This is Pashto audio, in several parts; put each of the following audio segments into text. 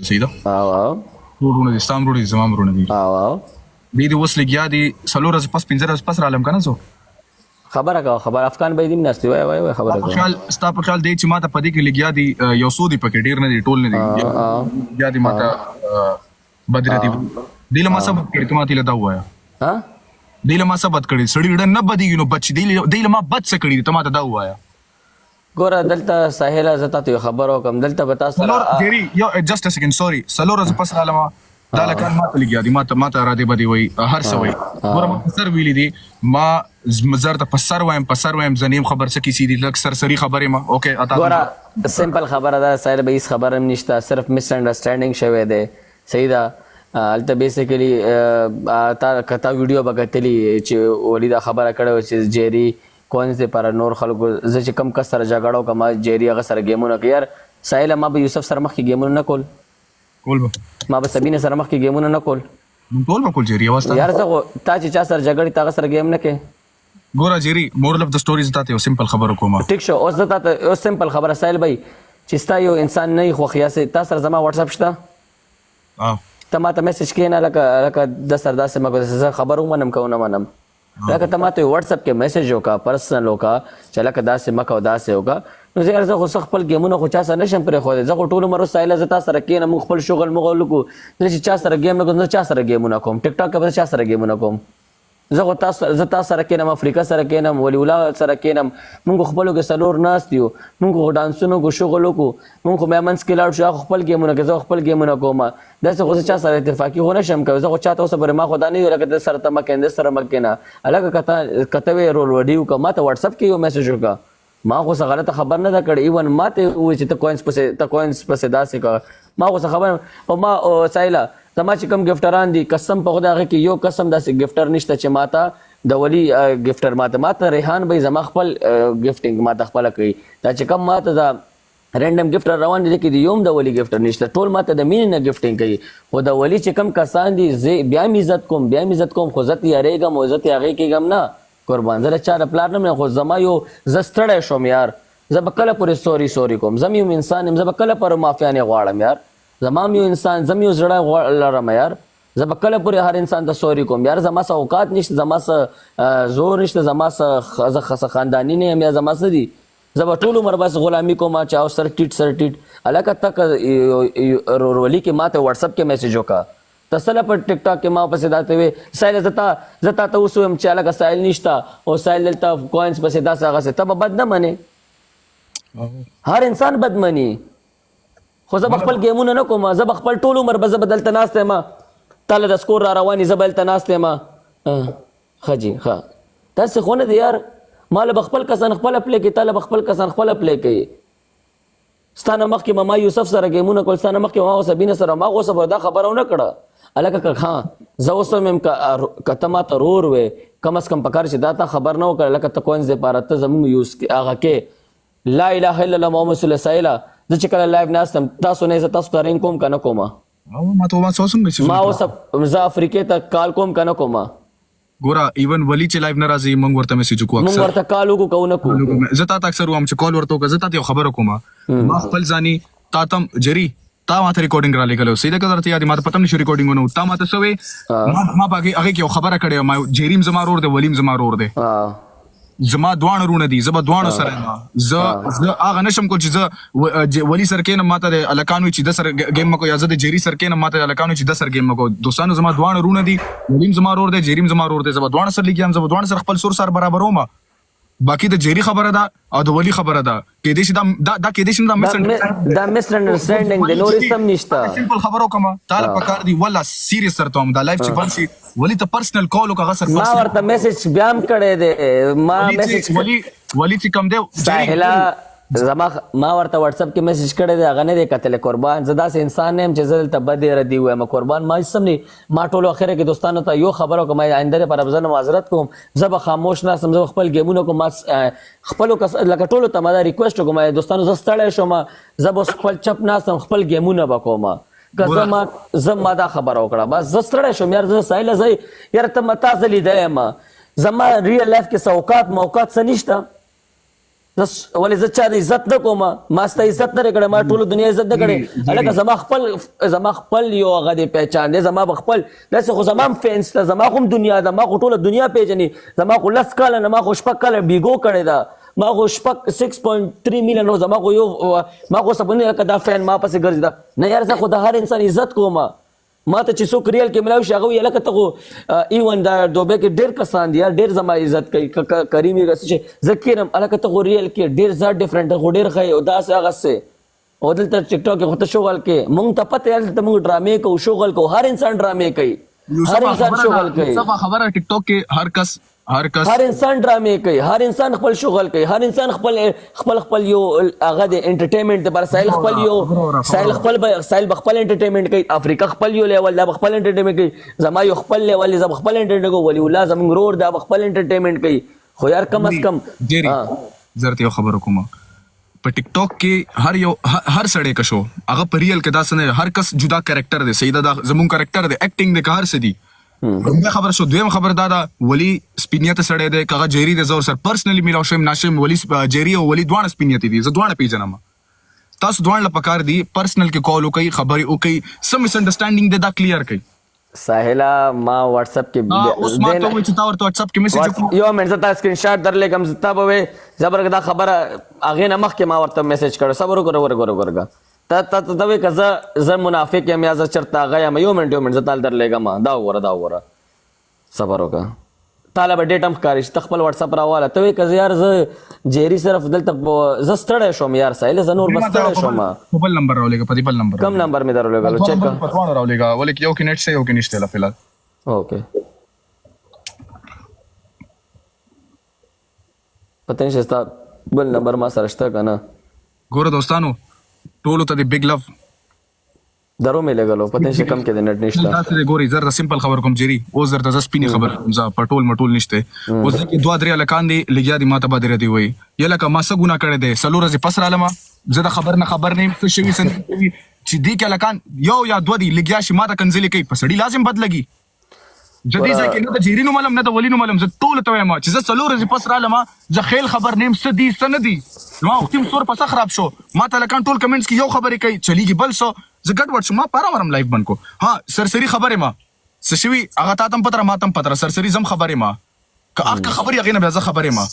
صحیح ده. ورونه دي ستام ورونه دي زما ورونه دي. دې اوس لګیا دي څلور ورځې پس 15 ورځې پس رالم کنه زه خبره کوه خبر افغان به دې نهستی وای خبره کوه ستا په خیال دی چې ماته په دې کې لګیا دي یو څو دي پکې ډېر نه دي ټول نه دي لګیا دي ماته بدره دي دله ما سبق کړی ته ماته له دا وایا دله ما سبق کړی سړی ډېر نه بدیږي نو بچ دله ما بد څه کړی ته ماته دا وایا ګوره دلته ساحله زتا ته خبر وکم دلته بتا سره ډېری یو جست ا سیکنډ سوري سلور از پس علامه دا لکه ماته لګیا دي ماته را دي بدی وای هر څه وای ګوره ما سر ویلی دي ما مزر ته پسر وایم زنیم خبر څه کیسی دي لک سرسری خبره ما اوکے اتا ګوره سمپل خبره ده ساحل به هیڅ خبره نشته صرف مس انډرستانډینګ شوی دی صحیح ده البته بیسیکلی تا کتا ویډیو بغتلی چې ولیدا خبره کړو چې جيري کوینز پر نور خلکو زه چې کم کس سره جګړو کما جيري هغه سره گیمونه کوي یار ساحل ما به یوسف سره مخ کې گیمونه نه کول ما به سبینه سره مخ کې گیمونه نه کول ټول به کول جيري واسطه یار زه تا چې چا سره جګړې تا سره گیم نه کې ګوره جيري مورل اف د سټوریز ته یو سمپل خبر کوم ټیک شو اوس ته یو سمپل خبره ساحل بھائی چې ستا یو انسان نه خو خیاسه تا سره زما واتس اپ شته ته ماته میسج کینه لکه د سرداسه مګو خبرو منم کو نه منم لکه ته ماته واتس اپ کې میسج وکا پرسنل وکا چې لکه داسې مکو داسې وکا نو زه ارزه خو خپل گیمونه خو چا سره نشم پرې خو دې زه ټول عمر سایله زتا سره کینه مخ خپل شغل مغول کو چې چا سره گیم نه کوم چا سره گیمونه کوم ټیک ټاک کې چا سره گیمونه کوم زه تاسو سره کینم افریقا سره کینم ولی الله سره کینم مونږ خپلو کې سلور ناس دیو مونږ ډانسونو کو شغل کو مونږ مېمنس کې لاړ شو خپل گیمونه کې زه خپل گیمونه کوم داسې خو چا سره اتفاقی هونه شم کوي زه خو چاته اوس بر ما خدا نه لکه د سره تم کې سره مکه نه الګ کته رول وډیو کا ما ته واتس اپ کې یو میسج وکا ما خو څه غلطه خبر نه کړ ایون ماته و چې ته کوینز پسې داسې کا ما خو څه خبر او ما سایلا زما چې کوم گفټران دي قسم په خدای کې یو قسم داسې گفټر نشته چې ماته د ولی گفټر ماته ریحان به زما خپل گفټینګ ماته خپل کوي دا چې کوم ماته دا رینډم گفټر روان دي کې یوم د ولی گفټر نشته ټول ماته د مين نه گفټینګ کوي خو د ولی چې کوم کسان دي بیا عزت کوم خو عزت یریګم او عزت هغه کېګم نه قربان زره چا پلان نه خو زما یو زستړې شوم یار زبکله پر سوري کوم زم یو انسان زبکله پر مافیا نه غواړم یار زمام یو انسان زم یو زړه لرم یار زبکله پر هر انسان ته سوري کوم یار زما سه اوقات نشته زما سه زور نشته زما سه خاندانی نه یم یا زما سه دي زب ټول عمر بس غلامی کوم چا سر ټیټ الکه تک رورولي کې ماته واتس اپ کې میسج وکا تسله پر ټیک ټاک کې ما پسې داته وي سایل زتا ته اوس هم چې الکه سایل نشتا او سایل دلته کوینز پسې داسه هغه ته بد نه منې هر انسان بد مني خو زه خپل گیمونه نه کوم زه خپل ټول عمر به زه بدلته ناسته ما تعالی د سکور را رواني زه بدلته ناسته ما خجي ها تاسو خو نه دی یار مال خپل کسان خپل پلی کې تعالی خپل کسان خپل پلی کوي ستانه مخ کې ما یوسف سره گیمونه کول ستانه مخ کې ما سبینه سره ما غو سبا دا خبرونه کړه الکه ها زه اوسم کته ما ترور وې کم اس کم پکار چې دا ته خبر نه وکړه لکه ته کوینز دې پاره ته زموږ یوز هغه کې لا اله الا الله محمد رسول الله صلی الله زه چې کله لایو ناستم تاسو نه تاسو ته رین کوم کنه کومه ما ته ما څنګه ما اوس زه افریقې ته کال کوم کنه کومه ګوره ایون ولی چې لایو ناراضي مونږ ورته میسج کوو مونږ ورته کال کو نه کو زه تا اکثر وام چې کال ورته کوم زه ته خبره کوم ما خپل ځاني تا تم جری تا ماته ریکارډینګ را لګلو سیده کړه ته یاد ما ته پته نشو ریکارډینګ ونه تا ماته سوې ما باګي هغه کې خبره کړې ما جریم زما رور دی ولیم زما رور دی زما دوان رونه دي زما دوان سره زه هغه نشم کول چې زه ولی سر کې نه ماته الکانو چې د سر گیم مکو یا زه د جری سر کې نه ماته الکانو چې د سر گیم مکو دوستانو زما دوان رونه دي ولیم زما رور دی جریم زما رور دی زما دوان سر لګیم زما دوان سر خپل سور سر برابر ومه باقی د جری خبره ده او د ولی خبره ده کې دې شي دا کې دې شي دا مس انډرستانډینګ د نور سم نشته سمپل خبرو کوم تعالی پکار دی ولا سیریس سره ته دا لایف چې بنسي ولی ته پرسنل کال وکړه سر ما ورته میسج بیام کړی دی ما میسج ولی چې کم دی ساحله ما ورته واتس اپ کې میسج کړی دی هغه نه دی کتل قربان زه داسې انسان نه يم چې زه دلته بدې ردي وایم قربان ما سم نه ما ټولو اخره کې دوستانو ته یو خبرو کوم آینده پر ابزن معذرت کوم زه به خاموش نه سم زه خپل گیمونو کوم خپل لکه ټولو ته ما ریکوست کوم دوستانو زه ستړی شوم زه به خپل چپ نه سم خپل گیمونه وکوم زما دا خبر وکړه بس زه ستړی شوم یار زه سایله زه یار ته متا زلی دی ما زما ریل لایف کې سوقات موقات څه نشته ولې زه چا د عزت نه کوم ما ستا عزت نه کړې ما ټول دنیا عزت نه کړې هلکه زما خپل یو هغه دی پہچان دی زما خپل داسې خو زما هم فینس ته زما خو هم دنیا ده ما خو ټوله دنیا پیژني زما خو 10 کاله نه ما خو 6 کاله بیګو کړې ده ما خو 6.3 میلیون زما خو یو ما خو سپنې لکه دا فین ما پسې ګرځي ده نه یار زه خو د هر انسان عزت کوم ما ته چې څوک ریل کې ملاوي شي هغه وایي هلکه ته خو ایون دا دوبۍ کې ډېر کسان دي یار ډېر زما عزت کوي کریم یې چې زه کېنم هلکه ته خو ریل کې ډېر زیات ډفرنټ خو ډېر ښه او داسې هغسې او دلته ټیک ټاک کې خو ته شغل کې مونږ ته پته یار دلته مونږ ډرامې کوو شغل کوو هر انسان ډرامې کوي هر انسان شغل کوي خبره ټیک ټاک کې هر کس هر انسان ډرامې کوي هر انسان خپل شغل کوي هر انسان خپل یو هغه د انټرټینمنټ لپاره سایل خپل یو سایل خپل انټرټینمنټ کوي افریقا خپل یو لیول دا خپل انټرټینمنټ کوي زما یو خپل لیول زما خپل انټرټینمنټ کوي ولی الله زموږ رور دا خپل انټرټینمنټ کوي خو یار کم از کم زرت یو خبر کوم په ټیک ټاک کې هر سړی کا شو هغه په ریل کې داسې نه هر کس جدا کریکټر دی سیدا دا زمون کریکټر دی ایکټینګ دی کار سدي همدا خبر شو دویم خبر دا ولی سپینیت سړی دی کغه جيري د زور سر پرسنلی میلاو شم ناشم ولی جيري او ولی دوه سپینیت دي زه دوه پیژنم تاسو دوه لپاره دي پرسنل کې کال وکي خبري وکي سم مس انډرستانډینګ د دا کلیر کړي ساحلا ما واتس اپ کې اوس ما ته وچ تا ورته واتس اپ کې میسج یو منځ ته سکرین شاٹ درلګم زتا به زبر دا خبره اغه نه مخ کې ما ورته میسج کړو صبر وګورګا تا وې که زه منافق یم یا زه چرته هغه یم یو منټ زه تال درلېږم دا وګوره صبر وکړه تاله به ډېټ هم ښکاري چې ته خپل وټساپ راواله ته وې که یار زه جیري صرف دلته زه ستړی شوم یار سایل زه نور به ستړی شوم بل نمبر راولېږه په دې بل نمبر کم نمبر مې درولېږلو چیک کړه په دواړه راولېږه ولې یو کې نېټ شته یو کې نشته لا فلحال اوکې پته نشته ستا بل نمبر ما سره شته که نه ګوره دوستانو ټولو ته د بگ لو درو مې لګلو پته نشته کم کې د نت نشته تاسو ګوري زر د سمپل خبر کوم جيري او زر د سپینی خبر ز پټول مټول نشته او ځکه دوه درې لکان دي لګیا دي ماته باندې ردی وای یله کا ما څه ګنا کړی دي سلور از پس را لما زه د خبر نه څه شوی سن چې دی کې لکان یو یا دوه دي لګیا شي ماته کنځلې کوي پسړی لازم بد لګي جدي ځکه نه د جيري نو ملم نه د ولي نو ملم زه ټول ته وایم چې زه سلور از پس را لما زه خیل خبر نیم سدي سندي نو وختم سور پس خراب شو ماته لکان ټول کمنټس کې یو خبرې کوي چلیږي بل سو زه ګډ وډ شم ما پارم لایف بند کو ها سرسری خبره ما سشوي هغه تاتم پتر ماتم پتر سرسری زم خبره ما که اخ خبري هغه نه بیا زه خبره ما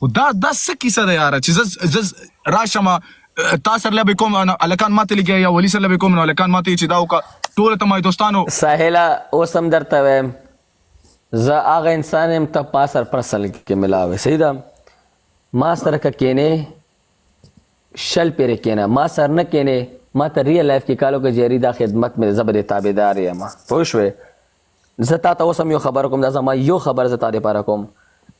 او دا څه کیسه ده یار چې ز راشم تاسو لبه کوم الکان ماته لګي یا ولی سره لبه کوم نو الکان ماته چې دا وک ټول ته مې دوستانو ساحلا اوسم درته وایم زه هغه انسان يم ته پاسر پرسل کې ملاوي صحیح ده ما سره کېنه شل پیره کېنه ما سره نه کېنه ما ته ریل لایف کې کالو کې جری دا خدمت مې زبر تابعدار یم پوه شوې زه تا ته اوس هم یو خبر کوم دا زما یو خبر زه تا لپاره کوم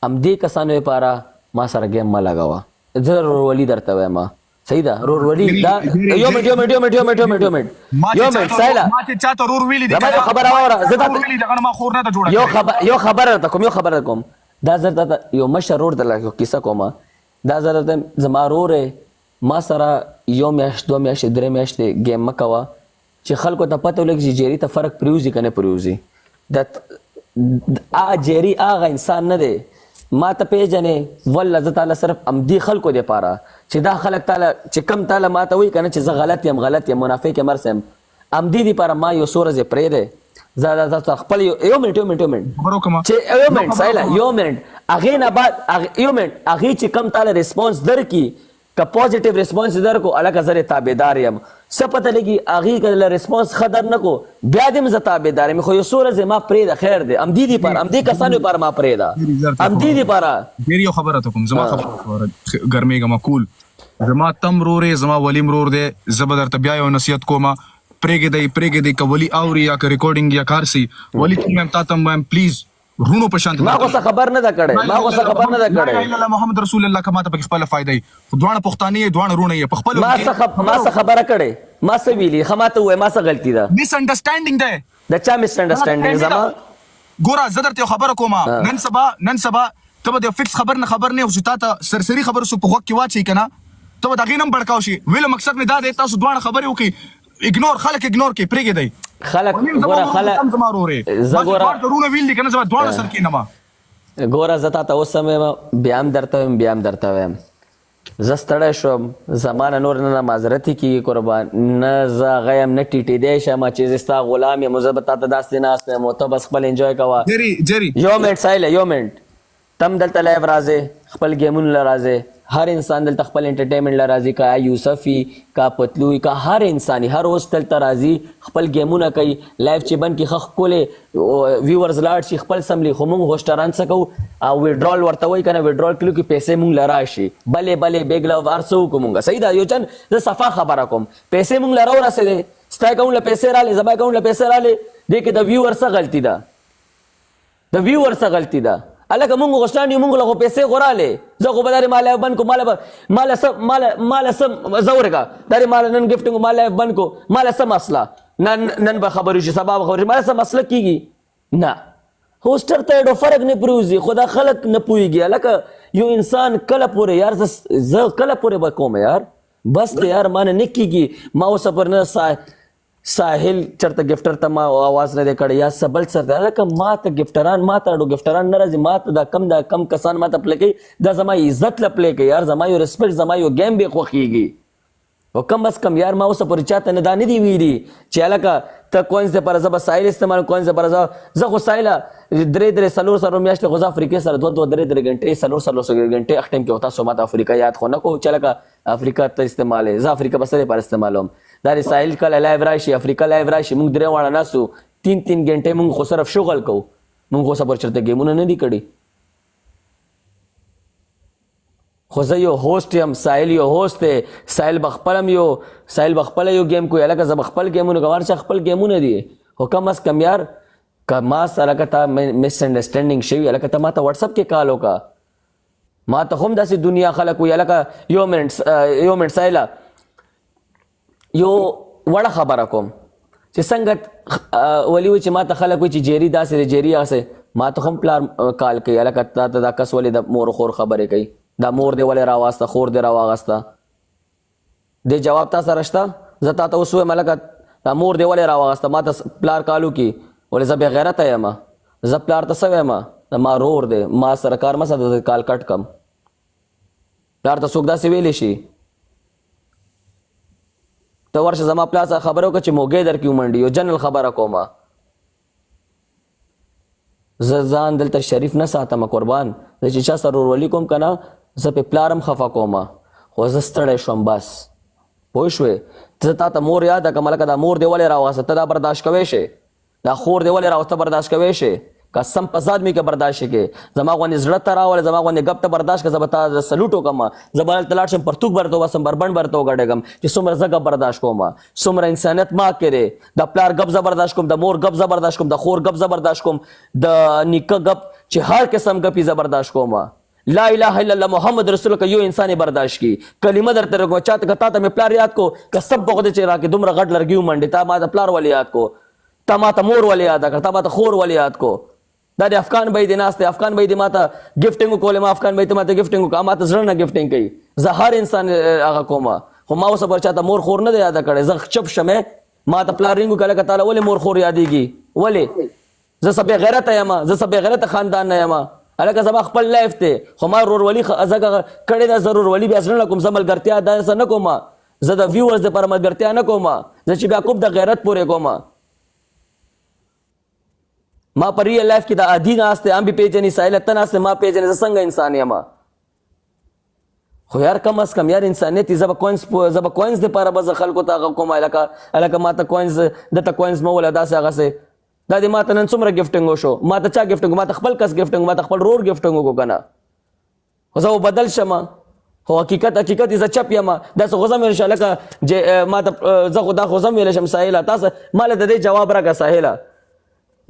ام دې کسانو لپاره ما سره گیم ما لګاوه زه رورولي درته وایم صحیح ده رورولي دا یو منټ سایلا ما چې چاته رور ویلي دي زما خبر اوره زه تا ویلي دغه ما خور نه ته جوړه یو خبر کوم دا زر ته یو مشر رور دلته کیسه کومه دا زر ته زما روره ما سره یو میاشت دو میاشت درې میاشتې گیم مکوه چې خلکو ته پته ولګي چې جیري ته فرق پریوزي کنه پریوزي دا جیري هغه انسان نه دی ما ته پیژنې والله زه تعالی صرف امدي خلکو دی پاره چې دا خلک تعالی چې کم تعالی ما ته وایي کنه چې زه غلط یم منافق یم مرسم امدي دی پاره ما یو سورز پرې دی زه خپل یو منټ خبرو کوم چې یو منټ سایلا یو منټ هغه نه بعد یو منټ هغه چې کم تعالی ریسپانس درکې که پوزیټیو ریسپانس درکو الګ زره تابعدار یم څه پته لګي اغي کله ریسپانس خدر نکو بیا دې ز تابعدار یم خو یو سورز ما پرې د خیر دې ام دي پر ام دې کسانو پر ما پرې دا ام دي پر ډیر یو خبره ته کوم زما خبره ګرمېګه مقول زما تم رورې زما ولی مرور دې زبردر ته بیا یو نصیحت کومه پرېګې دی کولی اوري یا ریکارډینګ یا کارسي ولی تم تاسو پلیز رونو په شانت ما خو خبر نه دا کړي محمد رسول الله کما ته په خپل فائدې دوه پښتاني دوه رونه یې په خپل ما څه خبره کړي ما څه ویلي خماته وای ما څه غلطی ده مس انډرستانډینګ ده دا چا مس انډرستانډینګ زما ګورا زدر ته خبره کومه نن سبا ته به فکس خبر نه او چې تا سرسری خبر سو په وخت کې واچي کنه ته دا غینم بڑکاو شي ویل مقصد مې دا دی تاسو دوه خبرې وکي خلک اګنور کې پرېګې دی خلک ګوره خلک زګوره درونه ویل دي کنه زما دوه سر کې نما ګوره زتا ته اوس سمې بیا هم درته وایم زه ستړی شوم زمانه نور نه معذرتي کیږي قربان نه زه هغه یم نه ټیټېدی شم چې زه ستا غلام یم زه به تا ته داسې ناست یم او ته بس خپل انجوی کوه جری یو منټ سایله یو منټ تم دلته لایو راځې خپل گیمونو له راځې هر انسان دلته خپل انټرټینمنټ له راځي که یوسفي که پتلوي که هر انساني هر اوس دلته راځي خپل گیمونه کوي لایف چې بند کړي ښه ښکلې ویورز لاړ شي خپل سملي خو موږ هوسټران څه کوو او ویډرال ورته وایي که نه ویډرال کلو کې پیسې موږ له راشي بلې بلې بیګ لو هر څه وکړو موږ صحیح ده یو چند زه صفا خبره کوم پیسې موږ له راورسېدې ستا اکاونټ له پیسې رالې زما اکاونټ له پیسې رالې دې کې د ویور څه غلطي ده د ویور څه غلطي ده الکه مونږ غوښتان یو مونږ له خو پیسې غورالې زه خو به دارې ما لایف بند کو ماله څه زه ورېږه دارې ماله نن ګفټینګ ما لایف بند کو ماله څه مسله نن به خبرې شي سبا به خبرې ماله څه مسله کېږي نه هوسټر ته ډو فرق نه پرېوځي خو دا خلک نه پوهېږي هلکه یو انسان کله پورې یار زه کله پورې به کوم یار بس ته یار مانه نه کېږي ما اوسه پر نه ساحل چرته گفټر ته ما आवाज نه دی کړی یا سبل سر دا که ما ته گفټران ما ته اډو گفټران نه راځي ما ته دا کم کسان ما ته پلی کوي دا زما عزت له پلی کوي یار زما یو ریسپیکټ زما یو گیم به خوښیږي او کم از کم یار ما اوسه پورې چاته نه دا نه دي ویلي چې هلکه ته کوینز دپاره زه به سایل استعمال کوینز دپاره زه خو سایله درې څلور میاشتې خو زه افریقې سره دوه درې غنټې څلور غنټې اخ ټایم کې وتا سو ما ته افریقا یاد خو نه کو چې هلکه افریقا ته استعمال زه افریقا بس لپاره استعمالوم دا ساحل کله لایو راشي افریقا لایو راشي موږ درې واړه ناسو 3 غنټې موږ خو صرف شغل کوو موږ خو صبر چرته گیمونه نه دي کړي خو زه یو هوسټ یم ساحل یو هوسټ دی ساحل بخپلم یو ساحل بخپله یو گیم کوي هلکه زه بخپل گیمونه کوم هر چا خپل گیمونه دي خو کم از کم یار که ما سره که تا مس انډرسټینډینګ شوي هلکه ته ما ته واټساپ کې کال وکړه ما ته هم داسې دنیا خلک وي هلکه یو منټ سایله یو وړه خبره کوم چې څنګه ولی وي چې ما ته خلک وي چې جیری داسې دی جیری هسې ما ته هم پلار کال کوي هلکه تا ته دا کس ولې د مور خور خبرې کوي دا مور دی ولې راواسته خور دی راواغسته دې جواب تا سره شته زه تا ته اوس ووایم هلکه دا مور دی ولې راواغسته ما ته پلار کالو کی ولې زه بې غیرته یم زه پلار ته څه وایم د ما رور دی ما سره کار مه ساته کال کټ کم پلار ته څوک داسې ویلی شي ته ورشه زما پلار سره خبره وکړه چې موږی در کې ومنډي یو جنرال خبره کومه زه ځان دلته شریف نه ساتم قربان زه چې چا سره ورولي کوم که نه زه پې پلار هم خفه کومه خو زه ستړی شوم بس پوه شوې زه تا ته مور یاده کړم هلکه دا مور دې ولې راوغسته ته دا برداشت کوی شې دا خور دې ولې راوسته برداشت کوی شې قسم په ذات مې که برداشت کې زما غوندې زړه ته راولې زما غوندې ګپ ته برداشت کړه زه به تا سلوټ وکړم زه به هلته لاړ شم پرتوک برته وباسم بربنډ برته وګډېږم چې څومره زه ګپ برداشت کوم څومره انسانیت ما کې دی د پلار ګپ زه برداشت کوم د مور ګپ زه برداشت کوم د خور ګپ زه برداشت کوم د نیکه ګپ چې هر قسم ګپې زه برداشت کوم لا اله الا الله محمد رسول الله یو انسان برداشت کی کلمه درته رکو چاته کتا ته مې پلار یاد کو کسب بغد چې راکې دومره غټ لرګي ومنډې تا ما ته پلار ولې یاد کو تا ما ته مور ولې یاد کړ تا ما ته خور ولې یاد کو دا د افغان بای دی ناست افغان بای دی ما ته ګفټینګ کولې ما افغان بای ته ما ته ګفټینګ وکړه ما ته زړه نه ګفټینګ کوي زه هر انسان هغه کوم خو ما اوسه پر چاته مور خور نه دی یاد کړی زه چپ شمې ما ته پلار رینګ وکړه لکه تعالی ولې مور خور یادېږي ولې زه څه بې غیرته یم زه څه بې غیرته خاندان نه یم هلکه زما خپل لایف دی خو ما رورولي زه کړې ده زه رورولي بیا زړه نه کوم زه ملګرتیا داسې نه کوم زه د ویورز دپاره ملګرتیا نه کوم زه چې بیا کوم د غیرت پورې کوم ما په ریل لایف کې د عادي ناست هم به پیژنې سایله ته ناست ما پیژنې زه څنګه انسان یم خو یار کم از کم یار انسانیت زه به کوینز دپاره به زه خلکو ته هغه کوم هلکه ما ته کوینز دته کوینز مه وله داسې هغسې دا دې ما ته نن څومره ګفټینګ وشو ما ته چا ګفټینګ ما ته خپل کس ګفټینګ ما ته خپل رور ګفټینګ وکړو که نه خو زه بدل شم خو حقیقت زه چپ یم داسې خو زه مې ویلی شم هلکه ما ته زه خو دا خو زه مې ویلی شم ساحله تاسو ما له د دې جواب راکړه ساحله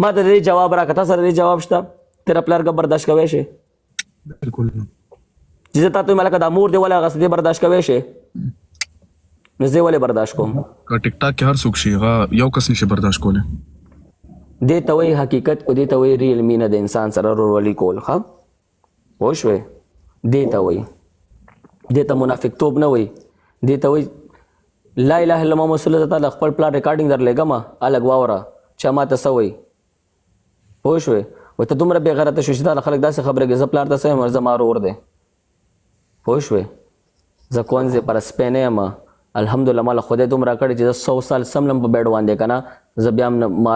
ما ته دې جواب راکړه تا سره دې جواب شته تیرا پلار ګپ برداشت کوی شي بالکل چې زه تا ته ویم هلکه دا مور دې ولې هغسې دې برداشت کوی شي نو زه ولې برداشت کوم که ټیک ټاک کې هر څوک شي هغه یو کس نشي برداشت کولی دې ته وایي حقیقت او دې ته وایي ریل مینه د انسان سره رورولي کول ښه پوه شوې دې ته وایي دې ته منافقتوب نه وایي دې ته وایي لا اله الا محمد رسول الله تعالی خپل پلار ریکارډینګ درلېږم الګ واوره چې ما ته څه وایي پوه شوې وایي ته دومره بې غیرته شو چې دا خلک داسې خبره کوي زه پلار ته څه یم زما رور دی پوه شوې زه کونځې پر سپینې یم الحمدلله ماله خدای دومره کړی چې زه 100 سال سم لم په بیډ باندې که نه زه بیا هم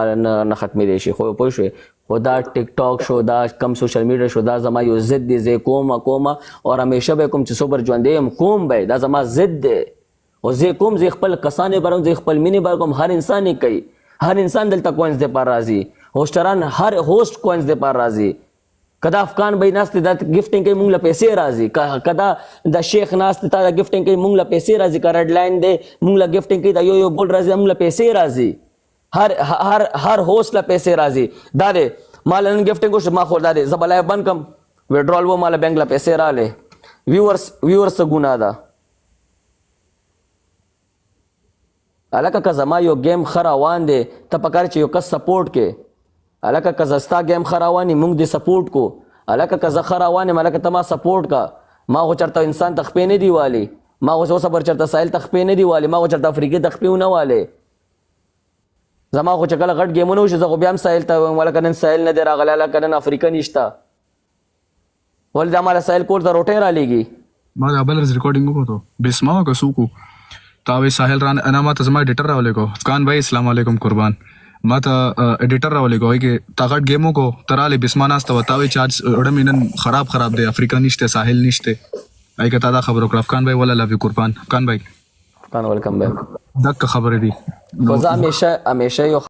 نه ختمېدی شي خو پوه شوې خو دا ټیک ټاک شو دا کم سوشل میډیا شو دا زما یو ضد دی زه کومه او همیشه به کوم چې صبر ژوندی یم کوم به دا زما ضد دی او زه کوم زه خپل کسانې برم زه خپل مینې بر کوم هر انسان یې کوي هر انسان دلته کوینز دی پر راځي هوسټران هر هوسټ کوینز دی پر راځي کدا افغان به ناست دا گیفټینګ کوي مونږ له پیسې راځي کدا د شیخ ناست تا دا گیفټینګ کوي مونږ له پیسې راځي که ریډ لاین دی مونږ له گیفټینګ کوي دا یو ګول راځي مونږ له پیسې راځي هر هوسټ له پیسې راځي دا دی مال نن گیفټینګ وشو ما خو دا دی زه به لایف بند کم ویډرال و ماله بینک له پیسې راغلې ویورس څه ګناه ده هلکه که زما یو گیم ښه روان دی ته پکار چې یو کس سپورټ کې هلکه که زه ستا گیم ښه روان موږ دې سپورټ کو هلکه که زه ښه روان یم هلکه ته ما سپورټ کا ما خو چېرته انسان ته خپې نه دي والي ما خو صبر چېرته ساحل ته خپې نه دي والي ما خو چېرته افریقې ته خپې ونه والي زما خو چې کله غټ ګیمونه وشي زه خو بیا هم ساحل ته وایم هلکه نن ساحل نه دی راغلی هلکه نن افریقه نشته ولې دا ماله ساحل کور ته روټۍ رالیږي ما دا بل ورځ ریکارډینګ وکړو بسما وکړه څوک وو تا وایي ساحل انا ما ته زما ایډیټر راولېږو افغان بھائی السلام علیکم قربان ما ته ایډیټر راولېږو وایي کې تا غټ ګیم وکړو ته رالې بسما ناسته وه تا وایي چې آج اوړه مې نن خراب دی افریقا نشته ساحل نشته وایي که تا دا خبر وکړه افغان بھائی ولا لوي قربان افغان بھائی افغان ویلکم بیک دک خبرې دي خو زه همیشه یو